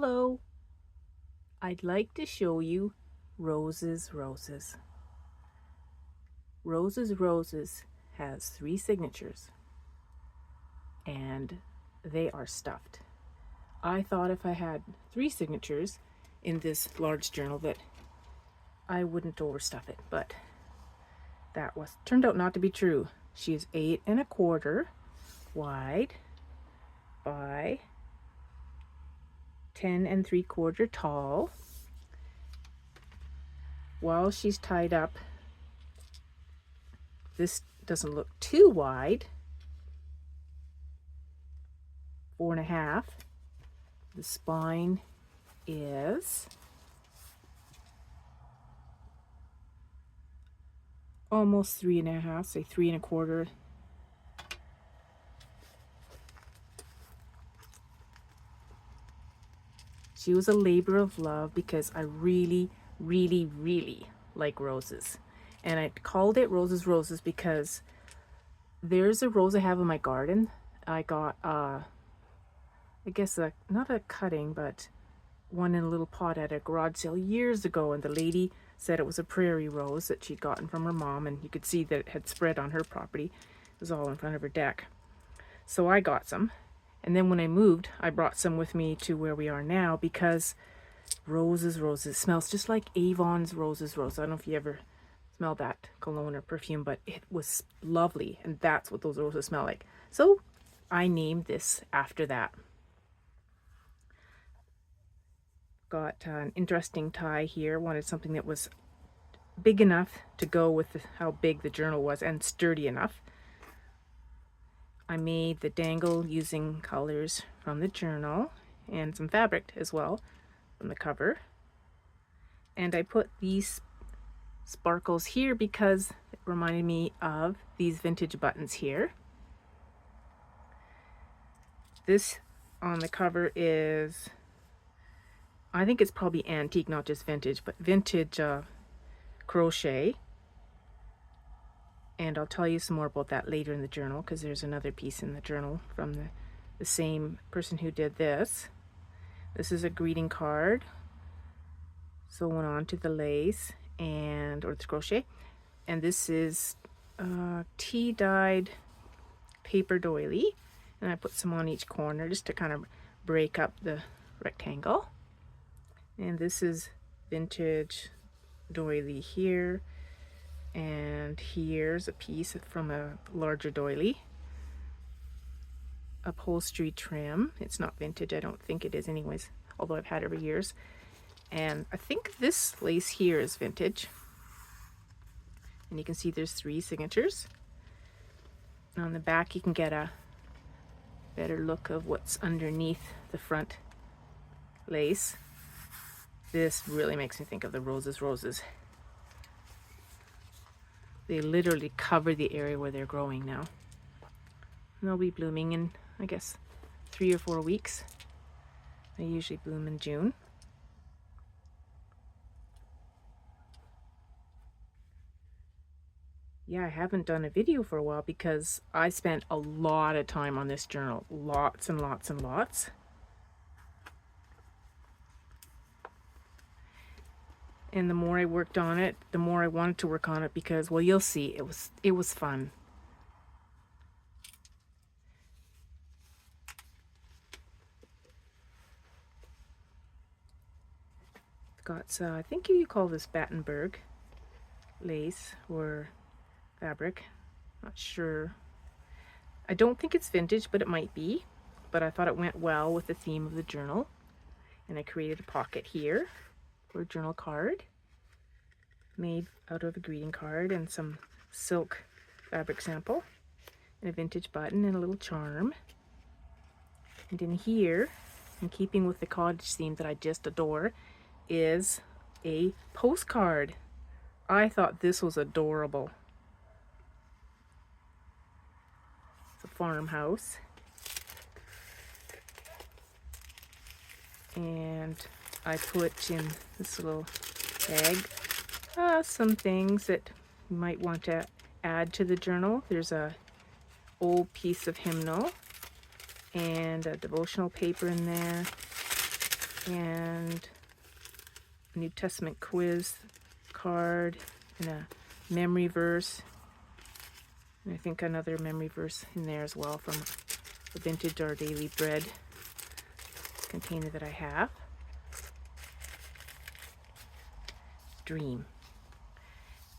Hello, I'd like to show you Roses Roses. Roses Roses has 3 signatures and they are stuffed. I thought if I had 3 signatures in this large journal that I wouldn't overstuff it, but that turned out not to be true. She is 8 1/4 wide by 10 3/4 tall. While she's tied up, this doesn't look too wide. 4 1/2. The spine is almost 3 1/2, say 3 1/4. She was a labor of love because I really, really, really like roses. And I called it Roses Roses because there's a rose I have in my garden. I got, I guess, not a cutting, but one in a little pot at a garage sale years ago. And the lady said it was a prairie rose that she'd gotten from her mom. And you could see that it had spread on her property. It was all in front of her deck. So I got some. And then when I moved, I brought some with me to where we are now because Roses Roses smells just like Avon's Roses Roses. I don't know if you ever smelled that cologne or perfume, but it was lovely, and that's what those roses smell like. So I named this after that. Got an interesting tie here. Wanted something that was big enough to go with how big the journal was and sturdy enough. I made the dangle using colors from the journal and some fabric as well from the cover. And I put these sparkles here because it reminded me of these vintage buttons here. This on the cover is, I think it's probably antique, not just vintage, but vintage crochet. And I'll tell you some more about that later in the journal because there's another piece in the journal from the same person who did this. This is a greeting card sewn onto the lace or the crochet. And this is tea dyed paper doily. And I put some on each corner just to kind of break up the rectangle. And this is vintage doily here. And here's a piece from a larger doily. Upholstery trim. It's not vintage. I don't think it is anyways, although I've had it for years. And I think this lace here is vintage. And you can see there's 3 signatures. And on the back you can get a better look of what's underneath the front lace. This really makes me think of the Roses Roses. They literally cover the area where they're growing now. And they'll be blooming in, I guess, 3 or 4 weeks. They usually bloom in June. Yeah, I haven't done a video for a while because I spent a lot of time on this journal. Lots and lots and lots. And the more I worked on it, the more I wanted to work on it because, well, you'll see, it was fun. Got, I think you call this Battenberg lace or fabric. Not sure. I don't think it's vintage, but it might be. But I thought it went well with the theme of the journal. And I created a pocket here for a journal card made out of a greeting card and some silk fabric sample and a vintage button and a little charm. And in here, in keeping with the cottage theme that I just adore, is a postcard. I thought this was adorable. It's a farmhouse. And I put in this little bag some things that you might want to add to the journal. There's a old piece of hymnal and a devotional paper in there and a New Testament quiz card, and a memory verse, and I think another memory verse in there as well from the Vintage Our Daily Bread container that I have. Dream.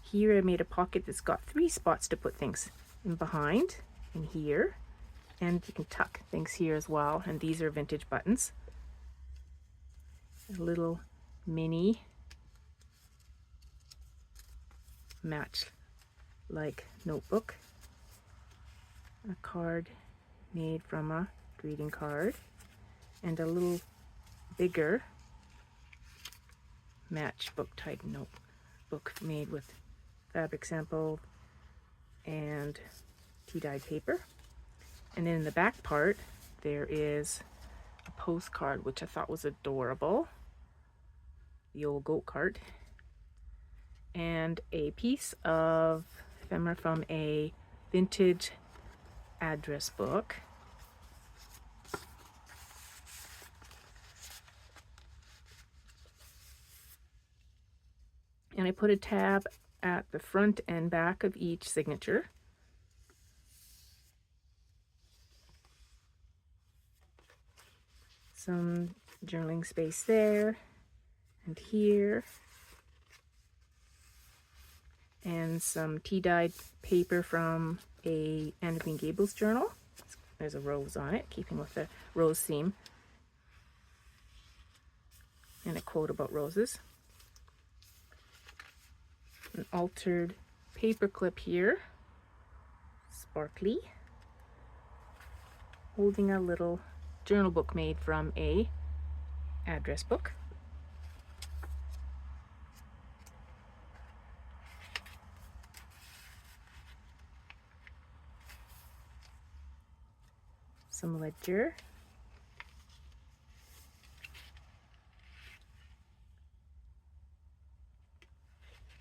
Here I made a pocket that's got 3 spots to put things in behind, in here, and you can tuck things here as well, and these are vintage buttons. A little mini match like notebook, a card made from a greeting card, and a little bigger matchbook type notebook made with fabric sample and tea-dyed paper. And then in the back part there is a postcard which I thought was adorable, the old goat card, and a piece of ephemera from a vintage address book. And I put a tab at the front and back of each signature. Some journaling space there and here, and some tea-dyed paper from a Anne of Green Gables journal. There's a rose on it, keeping with the rose theme, and a quote about roses. An altered paper clip here, sparkly, holding a little journal book made from a address book. Some ledger,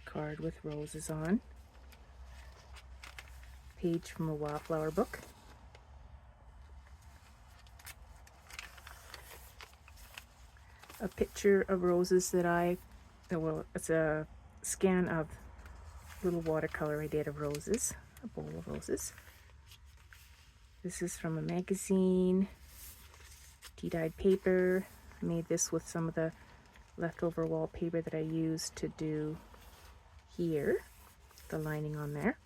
card with roses on, page from a wildflower book, a picture of roses that it's a scan of little watercolor I did of roses, a bowl of roses. This is from a magazine, tea-dyed paper. I made this with some of the leftover wallpaper that I used to do here, the lining on there.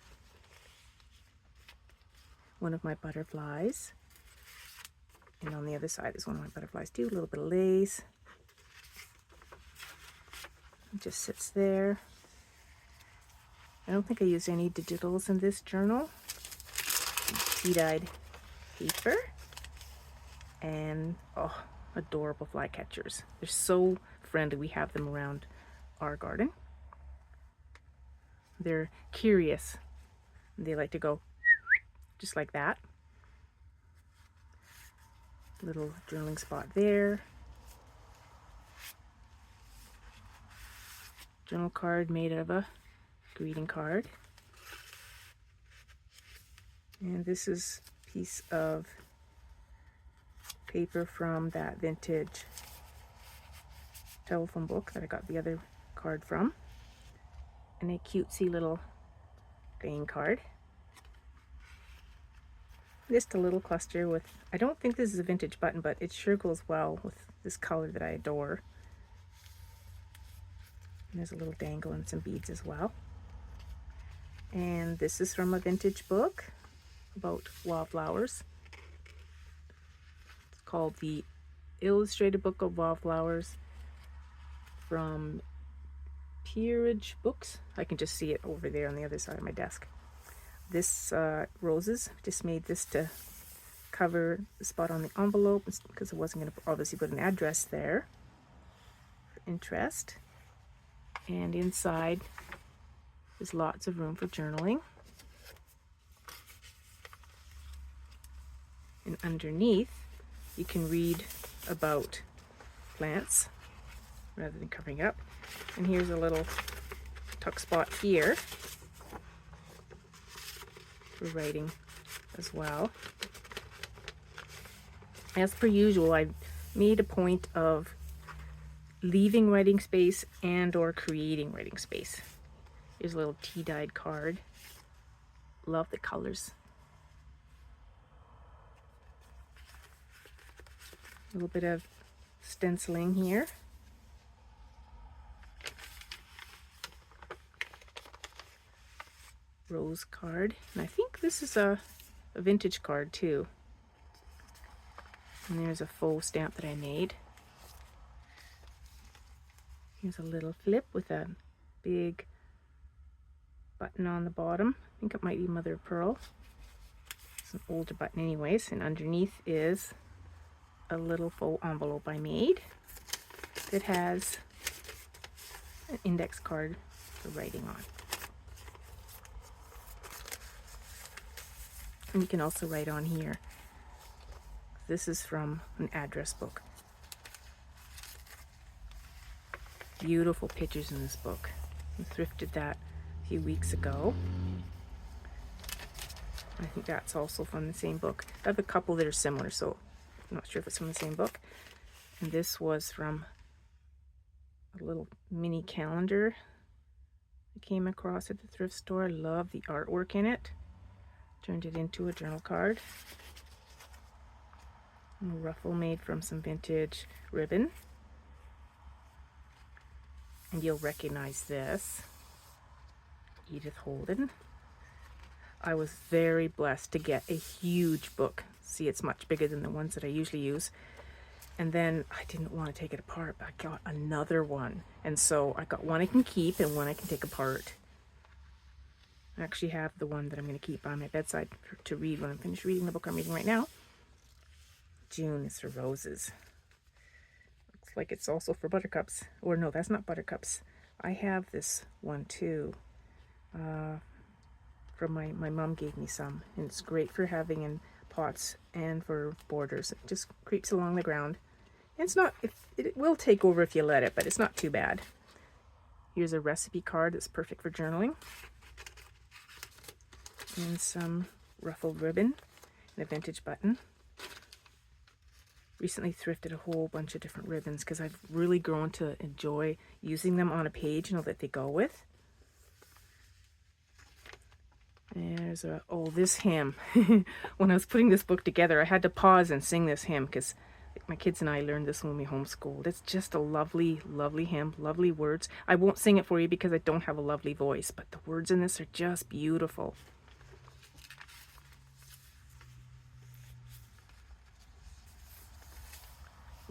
One of my butterflies, and on the other side is one of my butterflies too, a little bit of lace. It just sits there. I don't think I used any digitals in this journal. Tea-dyed paper, and adorable flycatchers. They're so friendly. We have them around our garden. They're curious. They like to go just like that. Little journaling spot there. Journal card made of a greeting card. And this is a piece of paper from that vintage telephone book that I got the other card from. And a cutesy little playing card. Just a little cluster with, I don't think this is a vintage button, but it sure goes well with this color that I adore. And there's a little dangle and some beads as well. And this is from a vintage book about wildflowers. It's called The Illustrated Book of Wildflowers from Peerage Books. I can just see it over there on the other side of my desk. This roses, just made this to cover the spot on the envelope because I wasn't going to obviously put an address there for interest. And inside there's lots of room for journaling. And underneath you can read about plants rather than covering up. And here's a little tuck spot here for writing as well. As per usual, I made a point of leaving writing space and or creating writing space. Here's a little tea-dyed card. Love the colors. A little bit of stenciling here. Rose card. And I think this is a vintage card too. And there's a faux stamp that I made. Here's a little flip with a big button on the bottom. I think it might be mother of pearl. It's an older button anyways. And underneath is a little faux envelope I made that has an index card for writing on. And you can also write on here. This is from an address book. Beautiful pictures in this book. I thrifted that a few weeks ago. I think that's also from the same book. I have a couple that are similar, so I'm not sure if it's from the same book. And this was from a little mini calendar I came across at the thrift store. I love the artwork in it. Turned it into a journal card. A ruffle made from some vintage ribbon. And you'll recognize this. Edith Holden. I was very blessed to get a huge book. See, it's much bigger than the ones that I usually use. And then I didn't want to take it apart, but I got another one. And so I got one I can keep and one I can take apart. I actually have the one that I'm going to keep on my bedside to read when I'm finished reading the book I'm reading right now. June is for roses. Looks like it's also for buttercups. Or no, that's not buttercups. I have this one too. From my mom gave me some. And it's great for having in pots and for borders. It just creeps along the ground. And it's not, it will take over if you let it, but it's not too bad. Here's a recipe card that's perfect for journaling. And some ruffled ribbon and a vintage button. Recently thrifted a whole bunch of different ribbons because I've really grown to enjoy using them on a page, you know, that they go with. There's this hymn. When I was putting this book together, I had to pause and sing this hymn because my kids and I learned this when we homeschooled. It's just a lovely, lovely hymn, lovely words. I won't sing it for you because I don't have a lovely voice, but the words in this are just beautiful.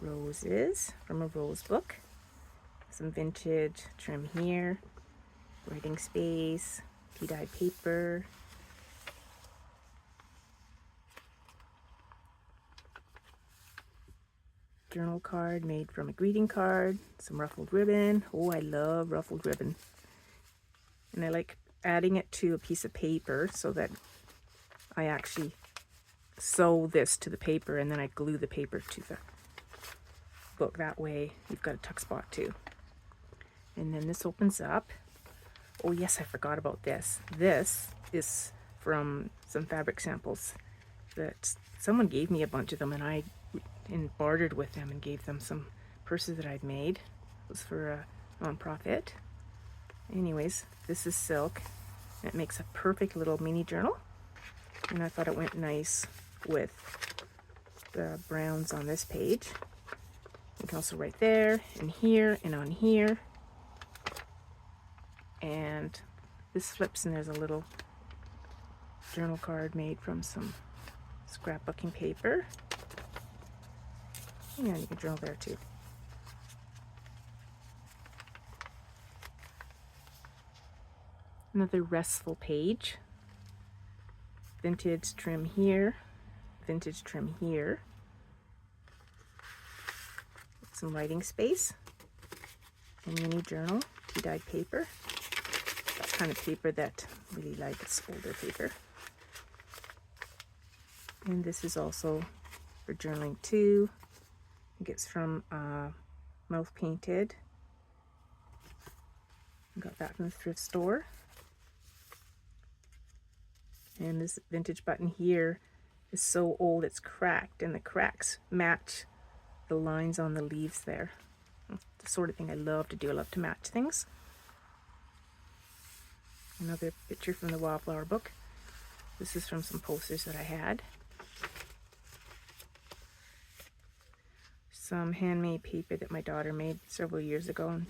Roses from a rose book. Some vintage trim here. Writing space. Tea-dyed paper. Journal card made from a greeting card. Some ruffled ribbon. Oh, I love ruffled ribbon. And I like adding it to a piece of paper so that I actually sew this to the paper and then I glue the paper to the book. That way you've got a tuck spot too. And then this opens up. Oh yes, I forgot about this. This is from some fabric samples that someone gave me a bunch of them and I bartered with them and gave them some purses that I'd made. It was for a nonprofit. Anyways, this is silk. And it makes a perfect little mini journal. And I thought it went nice with the browns on this page. You can also write there and here and on here. And this flips and there's a little journal card made from some scrapbooking paper. Yeah, you can journal there too. Another restful page. Vintage trim here. Vintage trim here. Some writing space. A mini journal. Tea-dyed paper. That kind of paper that I really like. It's older paper. And this is also for journaling too. I think it's from Mouth Painted. I got that from the thrift store. And this vintage button here is so old it's cracked, and the cracks match the lines on the leaves there. the sort of thing I love to do. I love to match things. Another picture from the Wildflower book. This is from some posters that I had. Some handmade paper that my daughter made several years ago, and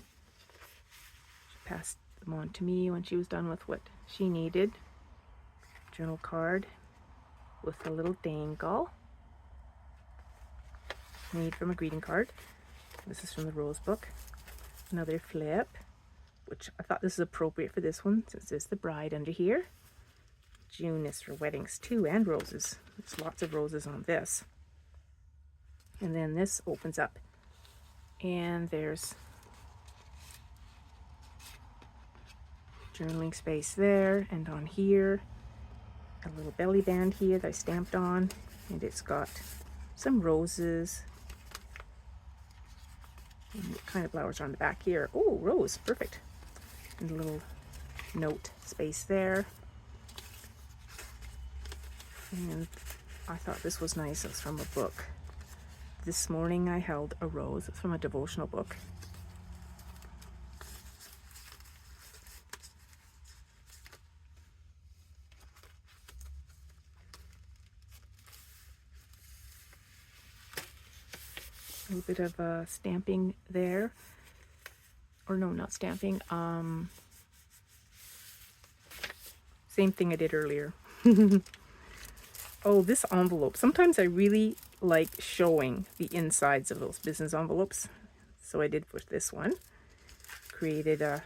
she passed them on to me when she was done with what she needed. Journal card with a little dangle made from a greeting card. This is from the Rose book. Another flip, which I thought this is appropriate for this one since there's the bride under here. June is for weddings too, and roses. There's lots of roses on this. And then this opens up and there's journaling space there, and on here a little belly band here that I stamped on, and it's got some roses. And what kind of flowers are on the back here? Oh, rose, perfect. And a little note space there. And I thought this was nice. It's from a book. This morning I held a rose. It's from a devotional book. A little bit of stamping there. Or no, not stamping. Same thing I did earlier. Oh, this envelope. Sometimes I really like showing the insides of those business envelopes. So I did with this one. Created a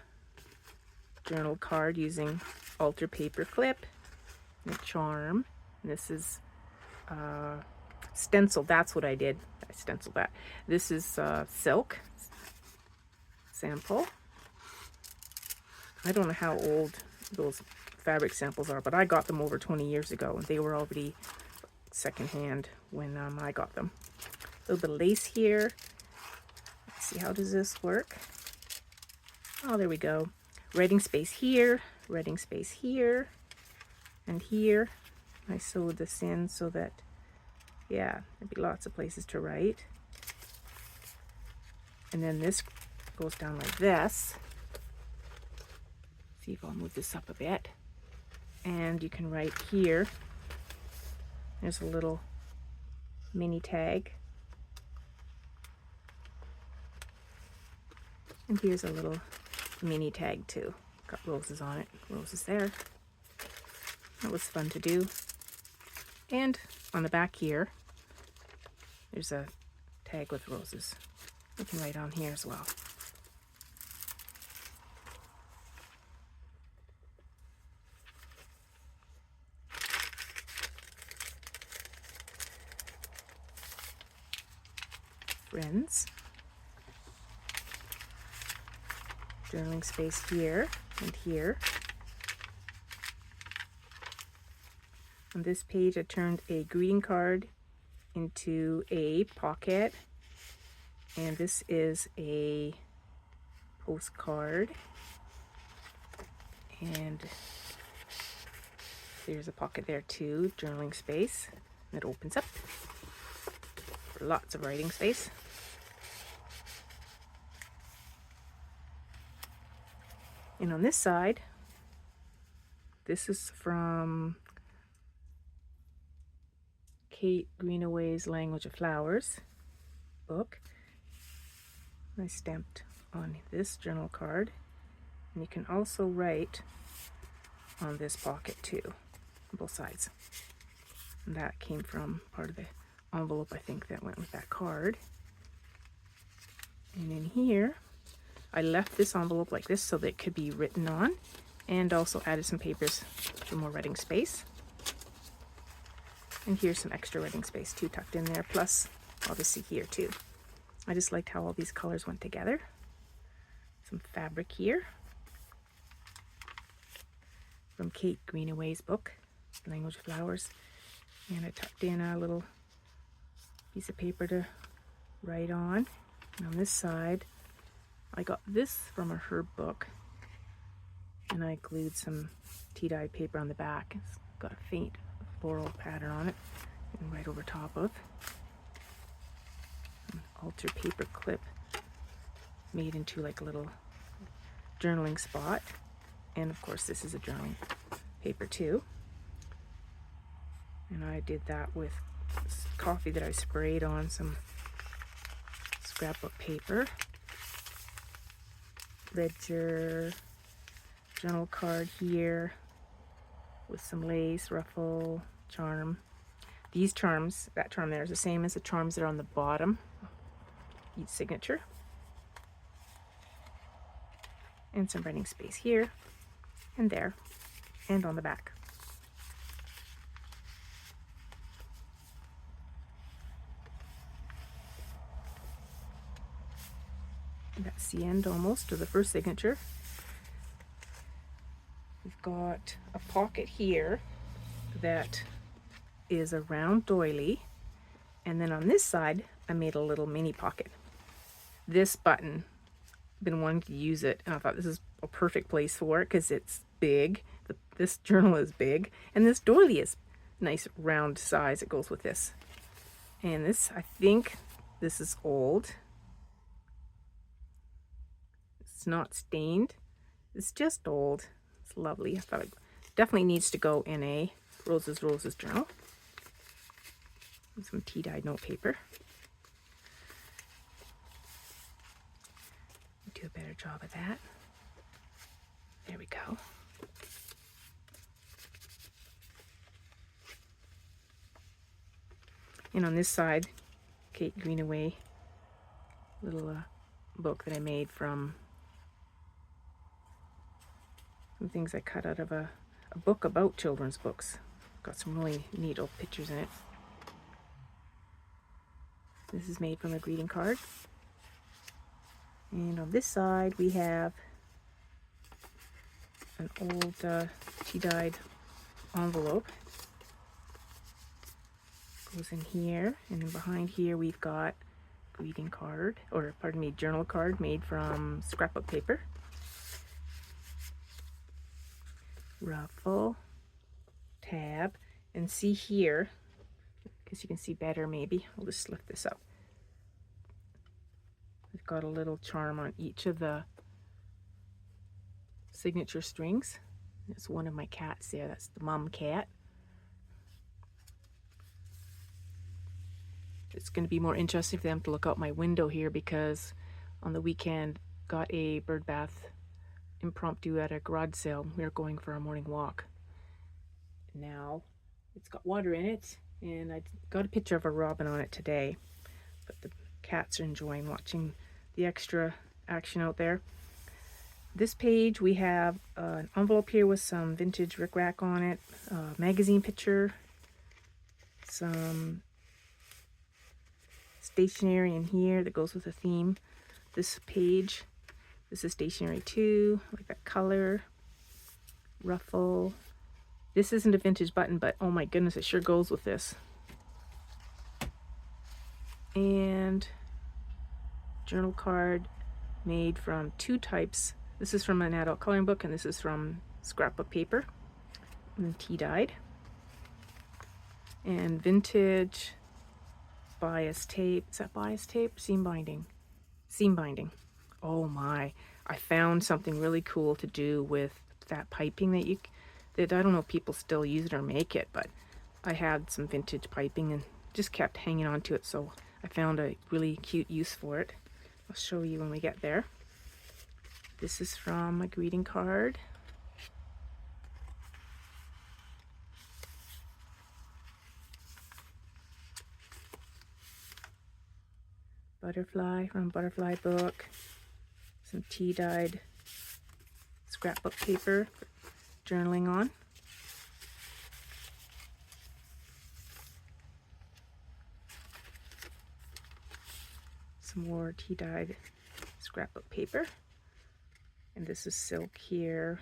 journal card using altar paper clip and a charm. And this is stencil. That's what I did. I stenciled that. This is silk sample. I don't know how old those fabric samples are, but I got them over 20 years ago, and they were already secondhand when I got them. A little bit of lace here. Let's see, how does this work? Oh, there we go. Writing space here, writing space here, and here. I sewed this in so that, yeah, there'd be lots of places to write. And then this goes down like this. See if I'll move this up a bit. And you can write here. There's a little mini tag. And here's a little mini tag too. Got roses on it. Roses there. That was fun to do. And on the back here, there's a tag with roses. You can write on here as well. Friends. Journaling space here and here. On this page, I turned a greeting card into a pocket, and this is a postcard, and there's a pocket there too, journaling space, and it opens up for lots of writing space. And on this side, this is from Kate Greenaway's Language of Flowers book. I stamped on this journal card, and you can also write on this pocket too, on both sides. And that came from part of the envelope, I think, that went with that card. And in here, I left this envelope like this so that it could be written on, and also added some papers for more writing space. And here's some extra writing space too, tucked in there, plus obviously here too. I just liked how all these colors went together. Some fabric here from Kate Greenaway's book, Language of Flowers. And I tucked in a little piece of paper to write on. And on this side, I got this from a herb book, and I glued some tea-dyed paper on the back. It's got a faint floral pattern on it, and right over top of an altar paper clip made into like a little journaling spot. And of course this is a journaling paper too. And I did that with coffee that I sprayed on some scrapbook paper. Ledger, journal card here with some lace, ruffle, charm. These charms, that charm there is the same as the charms that are on the bottom, each signature. And some writing space here and there and on the back. That's the end almost of the first signature. We've got a pocket here that is a round doily, and then on this side I made a little mini pocket. This button, I've been wanting to use it, and I thought this is a perfect place for it because it's big. This journal is big, and this doily is nice round size. It goes with this. And this, I think this is old. It's not stained. It's just old. It's lovely. I thought it definitely needs to go in a Roses journal. And some tea-dyed note paper. Do a better job of that. There we go. And on this side, Kate Greenaway, little book that I made from some things I cut out of a book about children's books. Got some really neat old pictures in it. This is made from a greeting card. And on this side we have an old tea-dyed envelope. Goes in here, and then behind here we've got greeting card, or pardon me, journal card made from scrapbook paper. Ruffle, tab, and see here, because you can see better maybe, I'll just lift this up. We've got a little charm on each of the signature strings. That's one of my cats there, that's the mom cat. It's going to be more interesting for them to look out my window here because on the weekend got a bird bath impromptu at a garage sale. We were going for a morning walk. Now it's got water in it, and I got a picture of a robin on it today, but the cats are enjoying watching the extra action out there. This page we have an envelope here with some vintage rickrack on it, a magazine picture, some stationery in here that goes with the theme. This page, this is stationery too, like that color, ruffle. This isn't a vintage button, but oh my goodness, it sure goes with this. And journal card made from two types. This is from an adult coloring book, and this is from scrapbook paper, and tea-dyed. And vintage bias tape. Is that bias tape? Seam binding. Seam binding. Oh my. I found something really cool to do with that piping that I don't know if people still use it or make it, but I had some vintage piping and just kept hanging on to it, so I found a really cute use for it. I'll show you when we get there. This is from a greeting card. Butterfly from Butterfly book. Some tea-dyed scrapbook paper for journaling on. Some more tea-dyed scrapbook paper. And this is silk here,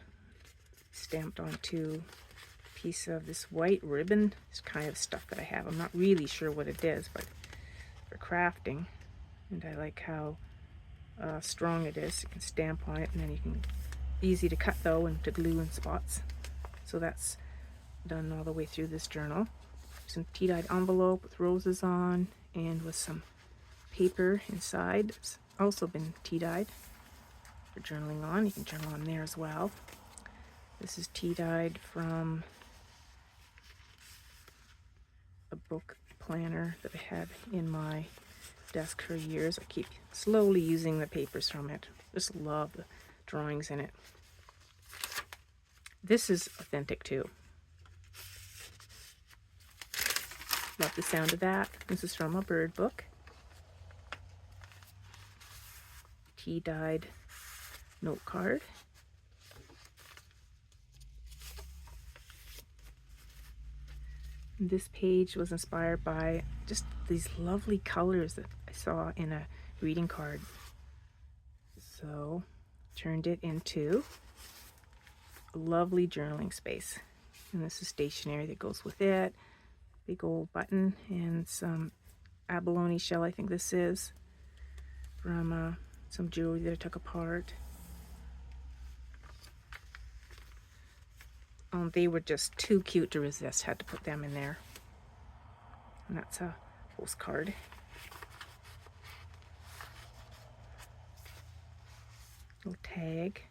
stamped onto a piece of this white ribbon. It's kind of stuff that I have. I'm not really sure what it is, but for crafting. And I like how strong it is. You can stamp on it, and then you can, easy to cut though and to glue in spots. So that's done all the way through this journal. Some tea-dyed envelope with roses on and with some paper inside. It's also been tea dyed for journaling on. You can journal on there as well. This is tea dyed from a book planner that I had in my desk for years. I keep slowly using the papers from it. Just love the drawings in it. This is authentic too. Love the sound of that. This is from a bird book. Tea dyed note card. This page was inspired by just these lovely colors that I saw in a reading card. So turned it into a lovely journaling space. And this is stationery that goes with it. Big old button and some abalone shell, I think this is, from some jewelry that I took apart. They were just too cute to resist. Had to put them in there. And that's a postcard. Little tag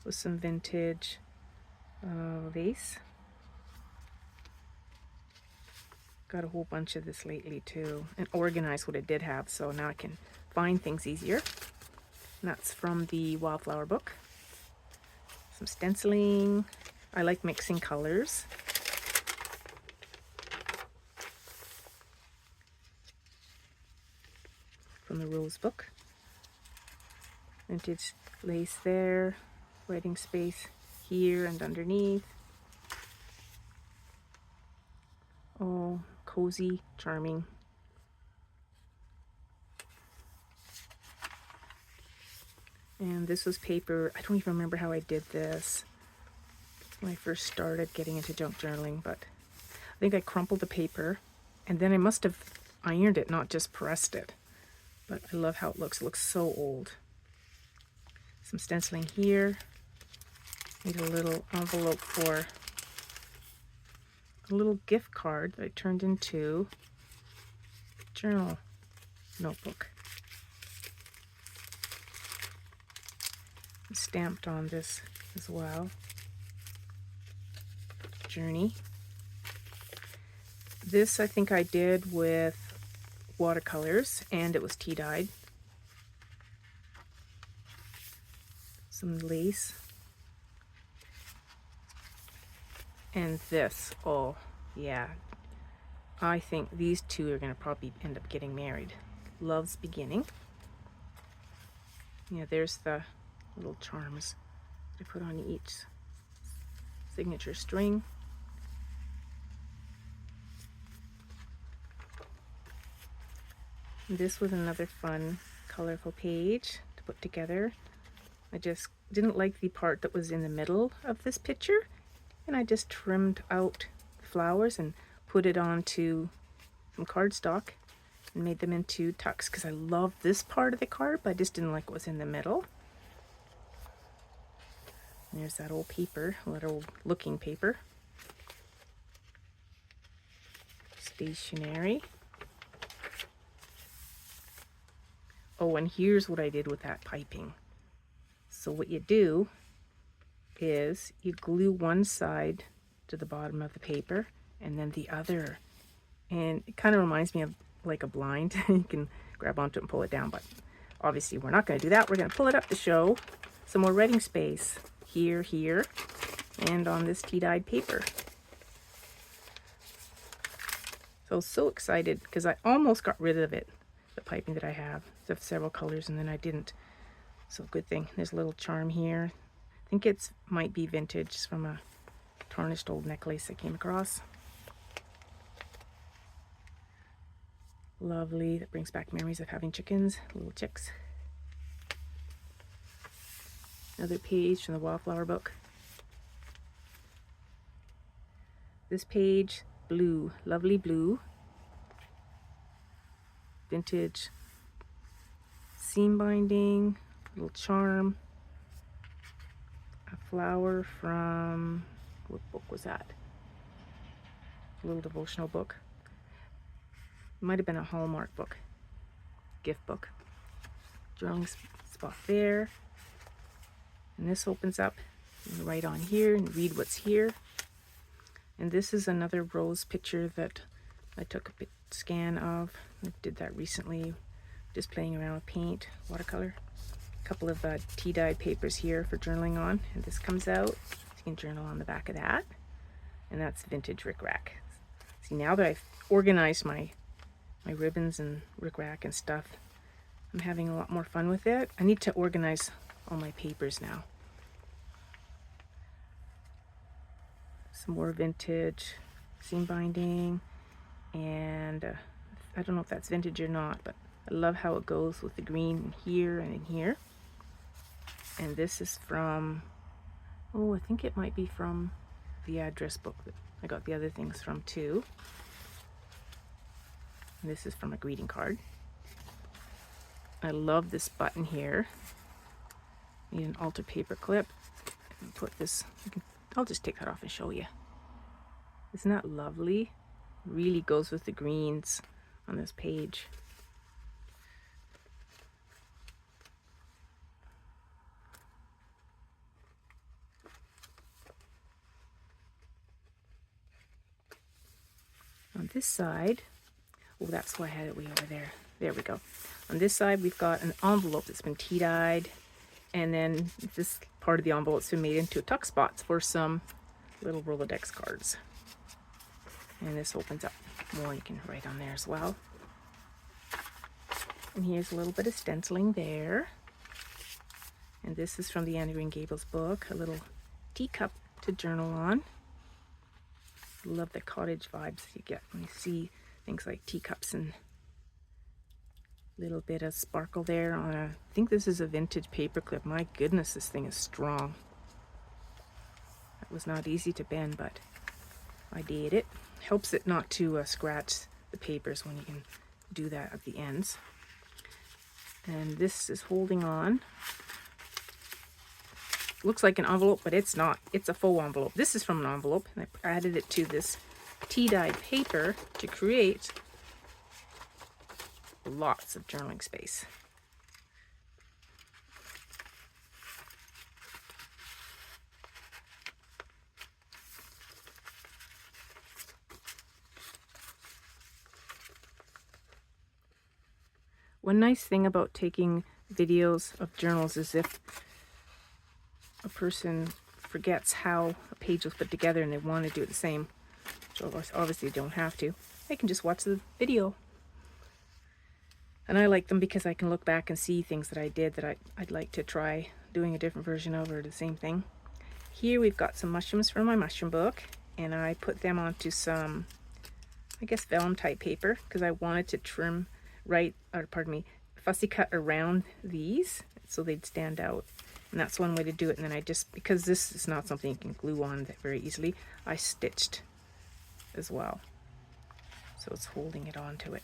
with some vintage lace. Got a whole bunch of this lately too, and organized what I did have, so now I can find things easier. And that's from the Wildflower book. Some stenciling. I like mixing colors. From the Rose book. Vintage lace there. Writing space here and underneath. Oh, cozy, charming. And this was paper. I don't even remember how I did this when I first started getting into junk journaling, but I think I crumpled the paper and then I must have ironed it, not just pressed it. But I love how it looks. It looks so old. Some stenciling here. Made a little envelope for a little gift card that I turned into a journal notebook. Stamped on this as well. Journey. This I think I did with watercolors and it was tea dyed. Some lace. And this, oh yeah, I think these two are going to probably end up getting married. Love's Beginning. Yeah, there's the little charms I put on each signature string. This was another fun, colorful page to put together. I just didn't like the part that was in the middle of this picture, and I just trimmed out the flowers and put it onto some cardstock and made them into tucks because I love this part of the card, but I just didn't like what was in the middle. And there's that old paper, that old looking paper. Stationery. Oh, and here's what I did with that piping. So what you do is you glue one side to the bottom of the paper and then the other. And it kind of reminds me of like a blind. You can grab onto it and pull it down, but obviously we're not going to do that. We're going to pull it up to show some more writing space here, here, and on this tea-dyed paper. So excited because I almost got rid of it, the piping that I have. I have several colors and then I didn't. So good thing. There's a little charm here. I think it's might be vintage. It's from a tarnished old necklace I came across. Lovely. That brings back memories of having chickens, little chicks. Another page from the Wildflower book. This page, blue, lovely blue. Vintage seam binding, little charm. A flower from, what book was that? A little devotional book. It might have been a Hallmark book, gift book. journaling spot there. And this opens up. You can write on here and read what's here. And this is another rose picture that I took a scan of. I did that recently, just playing around with paint, watercolor. A couple of tea-dyed papers here for journaling on. And this comes out. So you can journal on the back of that. And that's vintage rickrack. See, now that I've organized my ribbons and rickrack and stuff, I'm having a lot more fun with it. I need to organize all my papers now. Some more vintage seam binding, and I don't know if that's vintage or not, but I love how it goes with the green here and in here. And this is from, oh, I think it might be from the address book that I got the other things from too. And this is from a greeting card. I love this button here. Need an altar paper clip and put this, I'll just take that off and show you. Isn't that lovely? Really goes with the greens on this page. On this side, oh, that's why I had it way over there. There we go. On this side, we've got an envelope that's been tea-dyed, and then this part of the envelope's been made into tuck spots for some little Rolodex cards. And this opens up more, you can write on there as well. And here's a little bit of stenciling there. And this is from the Anne of Green Gables book, a little teacup to journal on. Love the cottage vibes you get when you see things like teacups and little bit of sparkle there on a, I think this is a vintage paper clip. My goodness, this thing is strong. It was not easy to bend, but I did it. Helps it not to scratch the papers when you can do that at the ends. And this is holding on. Looks like an envelope, but it's not. It's a faux envelope. This is from an envelope, and I added it to this tea-dyed paper to create lots of journaling space. One nice thing about taking videos of journals is if a person forgets how a page was put together and they want to do it the same, which obviously they don't have to, they can just watch the video. And I like them because I can look back and see things that I did that I'd like to try doing a different version of, or the same thing. Here we've got some mushrooms from my mushroom book, and I put them onto some, I guess, vellum type paper because I wanted to trim fussy cut around these so they'd stand out. And that's one way to do it. And then I just, because this is not something you can glue on very easily, I stitched as well. So it's holding it onto it.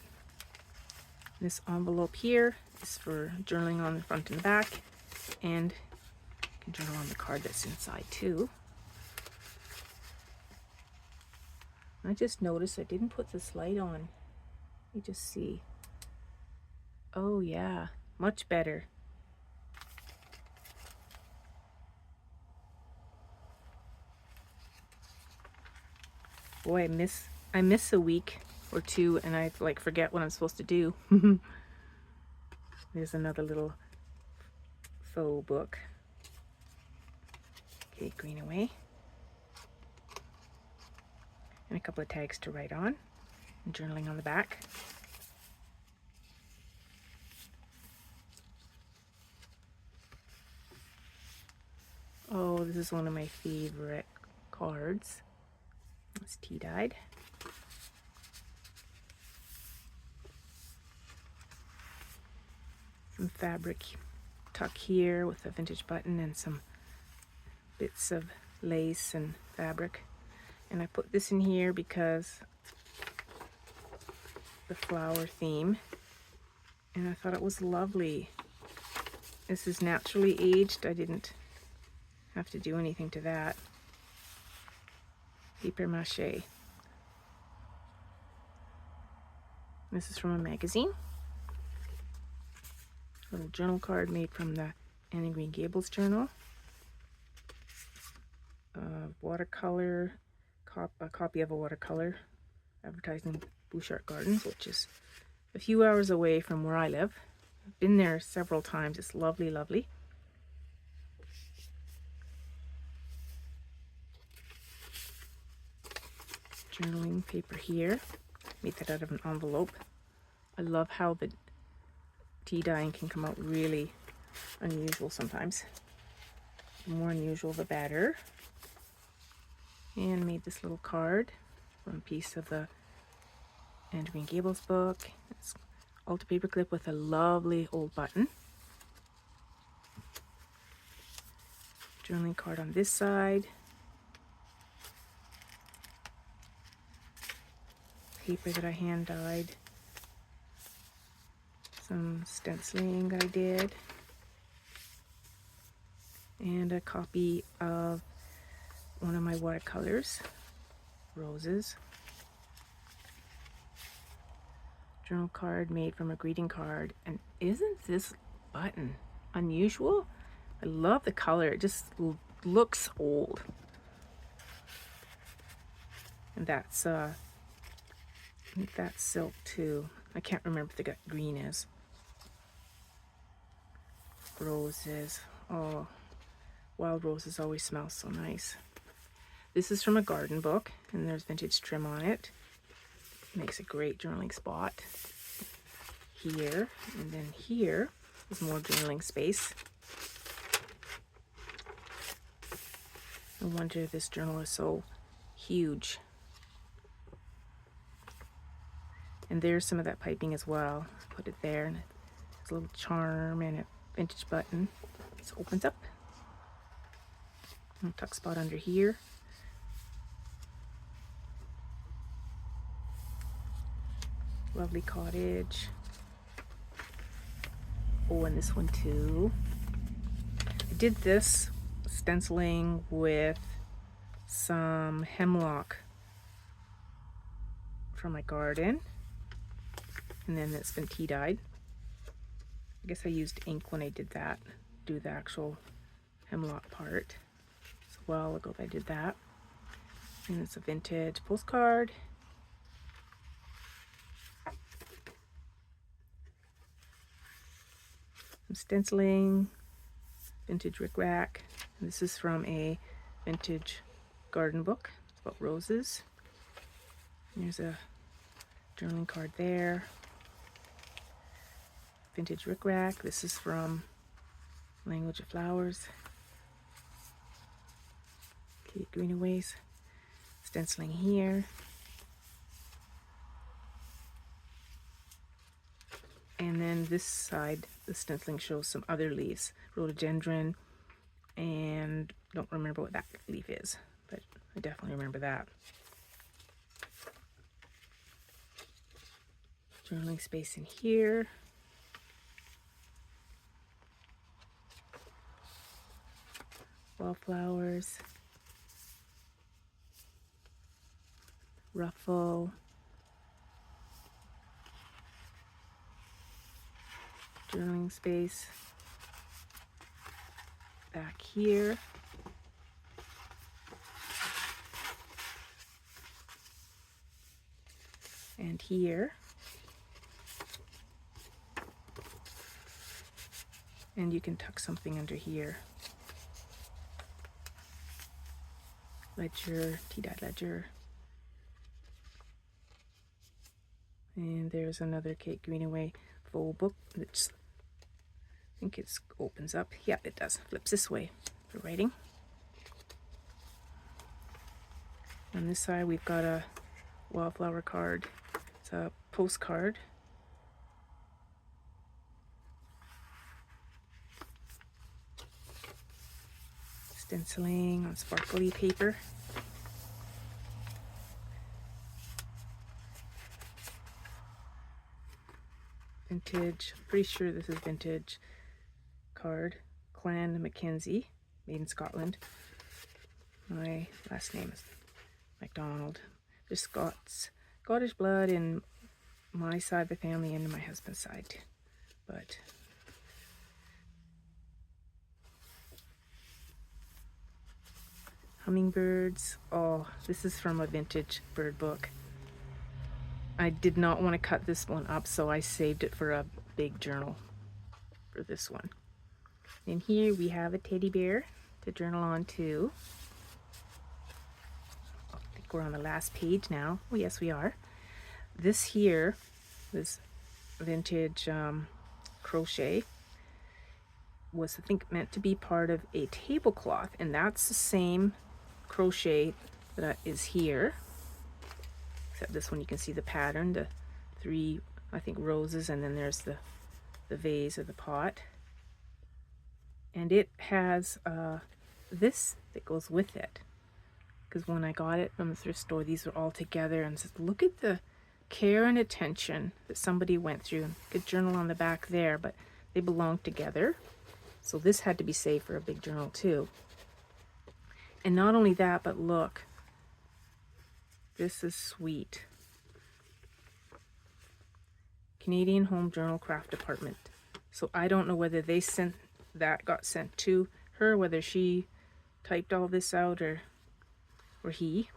This envelope here is for journaling on the front and the back, and you can journal on the card that's inside too. I just noticed I didn't put this light on. You just see. Oh yeah, much better. Boy, I miss a week or two, and I like forget what I'm supposed to do. There's another little faux book. Okay, green away. And a couple of tags to write on, and journaling on the back. Oh, this is one of my favorite cards. It's tea-dyed. Some fabric tuck here with a vintage button and some bits of lace and fabric. And I put this in here because the flower theme, and I thought it was lovely. This is naturally aged. I didn't have to do anything to that. Paper mache. This is from a magazine. Little journal card made from the Anne of Green Gables journal. Watercolor, a copy of a watercolor advertising Bouchard Gardens, which is a few hours away from where I live. I've been there several times. It's lovely, lovely. Journaling paper here. Made that out of an envelope. I love how the tea dyeing can come out really unusual sometimes. The more unusual, the better. And made this little card from a piece of the Anne of Green Gables book. It's Ulta paperclip with a lovely old button. Journaling card on this side. Paper that I hand dyed. Some stenciling that I did. And a copy of one of my watercolors, Roses. Journal card made from a greeting card. And isn't this button unusual? I love the color. It just looks old. And that's I think that's silk too. I can't remember if the green is. Roses. Oh, wild roses always smell so nice. This is from a garden book, and there's vintage trim on it. Makes a great journaling spot here, and then here is more journaling space. No wonder this journal is so huge. And there's some of that piping as well. Put it there, and it's a little charm and a vintage button. This opens up. And a tuck spot under here. Lovely cottage. Oh, and this one too. I did this stenciling with some hemlock from my garden, and then it's been tea dyed. I guess I used ink when I did that, do the actual hemlock part. It's a while ago that I did that. And it's a vintage postcard. Some stenciling, vintage rickrack. And this is from a vintage garden book. It's about roses. And there's a journaling card there. Vintage rickrack. This is from Language of Flowers. Kate Greenaway's. Stenciling here. And then this side, the stenciling shows some other leaves. Rhododendron, and don't remember what that leaf is, but I definitely remember that. Journaling space in here. Wallflowers. Ruffle. Journaling space back here. And here. And you can tuck something under here. Ledger, tea-dyed ledger. And there's another Kate Greenaway full book. It's, I think it opens up. Yeah, it does. Flips this way for writing. On this side, we've got a wildflower card. It's a postcard. Stenciling on sparkly paper. Vintage, pretty sure this is vintage card. Clan Mackenzie, made in Scotland. My last name is MacDonald. There's Scottish blood in my side of the family and my husband's side. But Hummingbirds. Oh, this is from a vintage bird book. I did not want to cut this one up, so I saved it for a big journal for this one. And here we have a teddy bear to journal on too. I think we're on the last page now. Oh yes, we are. This here, this vintage crochet was, I think, meant to be part of a tablecloth, and that's the same crochet that is here, except this one you can see the pattern, the 3, I think, roses, and then there's the vase or the pot, and it has this that goes with it, because when I got it from the thrift store, these were all together, and says, look at the care and attention that somebody went through. Good journal on the back there, but they belong together. So this had to be saved for a big journal too. And not only that, but look, this is sweet. Canadian Home Journal Craft Department. So I don't know whether they sent that, got sent to her, whether she typed all this out or he.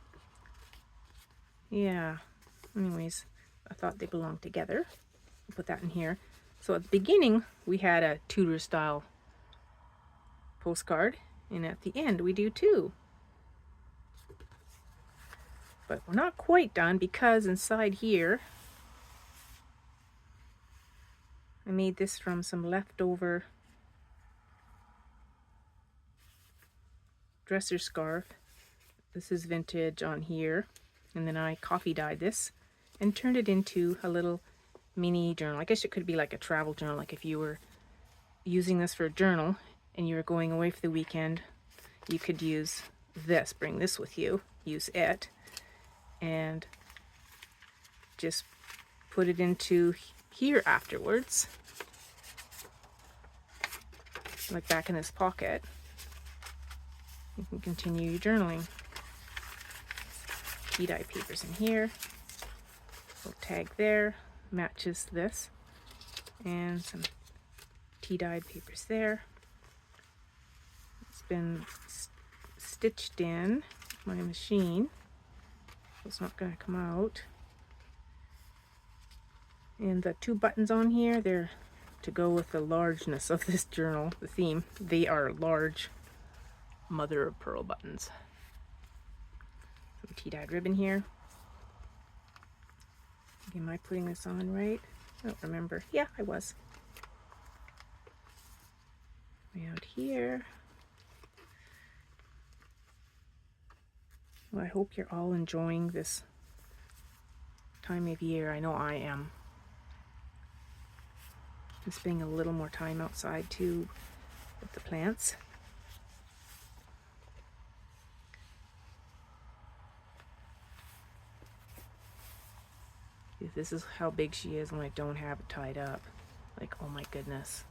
Yeah. Anyways, I thought they belonged together. I'll put that in here. So at the beginning, we had a Tudor style postcard, and at the end we do too. But we're not quite done, because inside here I made this from some leftover dresser scarf. This is vintage on here, and then I coffee dyed this and turned it into a little mini journal. I guess it could be like a travel journal, like if you were using this for a journal and you were going away for the weekend, you could use this, bring this with you, use it, and just put it into here afterwards, like back in this pocket. You can continue your journaling. Tea dye papers in here, little tag there, matches this, and some tea dyed papers there. It's been stitched in my machine, so it's not going to come out. And the 2 buttons on here, they're to go with the largeness of this journal, the theme. They are large mother of pearl buttons. Some tea dyed ribbon here. Am I putting this on right? I don't remember. Yeah, I was. Way out here. Well, I hope you're all enjoying this time of year. I know I am. I'm spending a little more time outside too with the plants. This is how big she is when I don't have it tied up. Like, oh my goodness.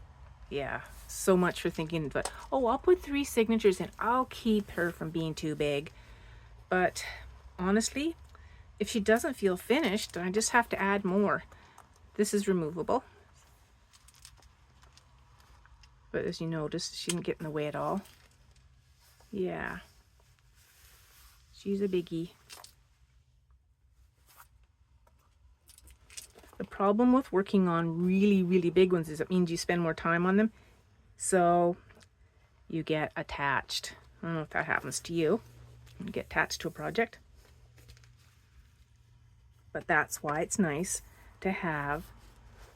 Yeah, so much for thinking, but oh, I'll put 3 signatures in. I'll keep her from being too big. But honestly, if she doesn't feel finished, I just have to add more. This is removable. But as you notice, she didn't get in the way at all. Yeah. She's a biggie. The problem with working on really, really big ones is it means you spend more time on them. So you get attached. I don't know if that happens to you. You get attached to a project. But that's why it's nice to have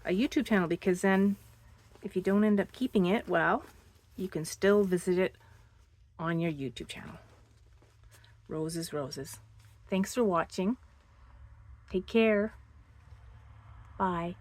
a YouTube channel, because then if you don't end up keeping it, well, you can still visit it on your YouTube channel. Roses, roses. Thanks for watching. Take care. Bye.